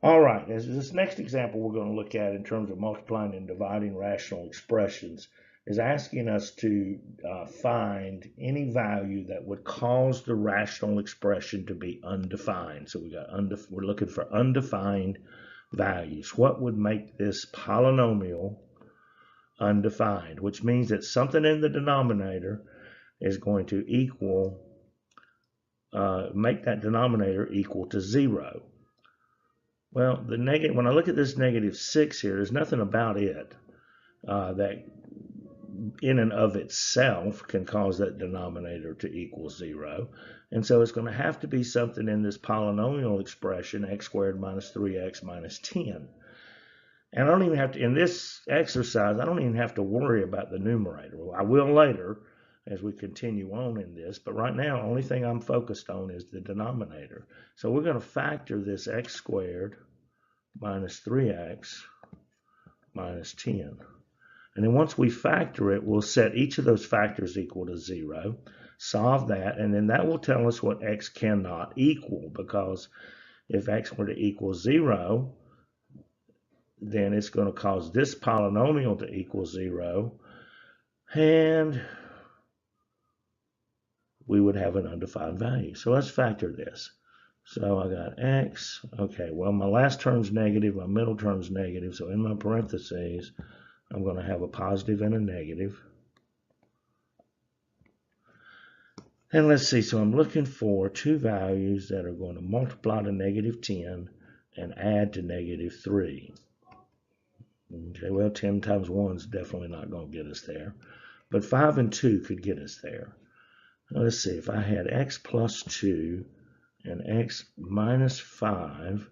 All right, as this next example we're going to look at in terms of multiplying and dividing rational expressions is asking us to find any value that would cause the rational expression to be undefined. So we're looking for undefined values. What would make this polynomial undefined? Which means that something in the denominator is going to equal, make that denominator equal to 0. Well, when I look at this -6 here, there's nothing about it that in and of itself can cause that denominator to equal 0. And so it's going to have to be something in this polynomial expression, x squared minus 3x minus 10. And I don't even have to, in this exercise, I don't even have to worry about the numerator. Well, I will later as we continue on in this, but right now, the only thing I'm focused on is the denominator. So we're going to factor this x squared minus 3x minus 10. And then once we factor it, we'll set each of those factors equal to 0, solve that, and then that will tell us what x cannot equal, because if x were to equal 0, then it's going to cause this polynomial to equal 0, and we would have an undefined value. So let's factor this. So I got x, okay, well my last term's negative, my middle term's negative, so in my parentheses, I'm going to have a positive and a negative. And let's see, so I'm looking for two values that are going to multiply to -10 and add to -3. Okay, well 10 times 1 is definitely not going to get us there, but 5 and 2 could get us there. Now, let's see, if I had x plus 2 and x minus 5,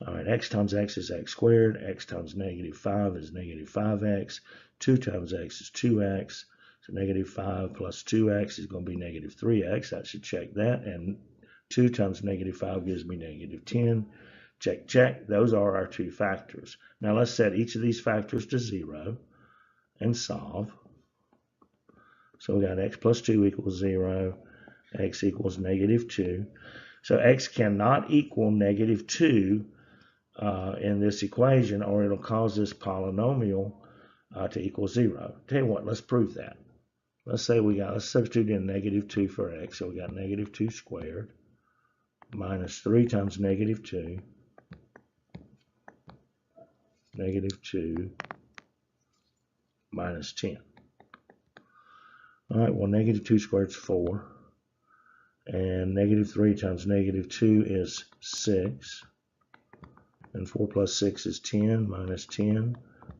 all right, x times x is x squared, x times -5 is -5x, 2 times x is 2x, so -5 plus 2x is going to be -3x, that should check that, and 2 times -5 gives me -10, check, check, those are our two factors. Now let's set each of these factors to 0 and solve. So we got x plus 2 equals 0, x equals -2. So x cannot equal -2 in this equation, or it'll cause this polynomial to equal 0. Tell you what, let's prove that. Let's substitute in -2 for x. So we got -2 squared minus 3 times -2, -2 minus 10. All right, well, -2 squared is 4. And -3 times -2 is 6. And 4 plus 6 is 10 minus 10.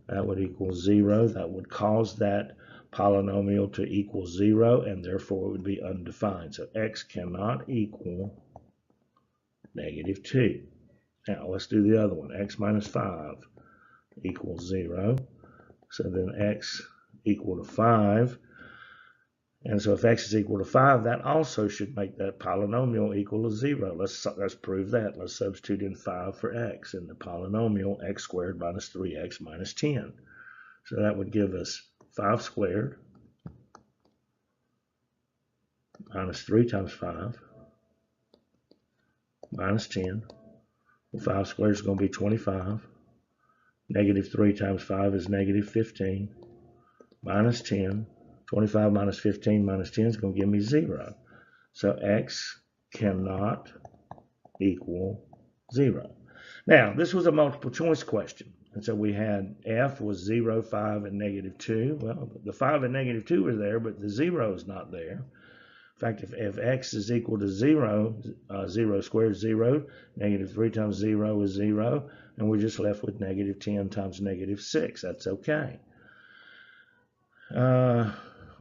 That would equal 0. That would cause that polynomial to equal 0, and therefore it would be undefined. So x cannot equal -2. Now let's do the other one. X minus 5 equals 0. So then x equal to 5. And so if x is equal to 5, that also should make that polynomial equal to 0. Let's prove that. Let's substitute in 5 for x in the polynomial x squared minus 3x minus 10. So that would give us 5 squared minus 3 times 5 minus 10. Well, 5 squared is going to be 25. -3 times 5 is -15 minus 10. 25 minus 15 minus 10 is going to give me 0. So x cannot equal 0. Now, this was a multiple choice question. And so we had f was 0, 5, and -2. Well, the 5 and -2 are there, but the 0 is not there. In fact, if x is equal to 0, 0 squared is 0, -3 times 0 is 0, and we're just left with -10 times -6. That's okay.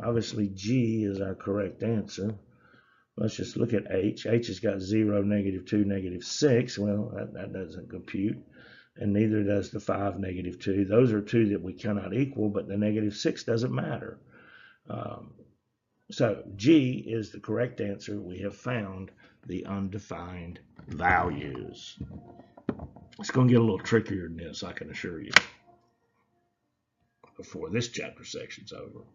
Obviously, G is our correct answer. Let's just look at H. H has got 0, -2, -6. Well, that doesn't compute. And neither does the 5, -2. Those are two that we cannot equal, but the -6 doesn't matter. So G is the correct answer. We have found the undefined values. It's going to get a little trickier than this, I can assure you, before this chapter section's over.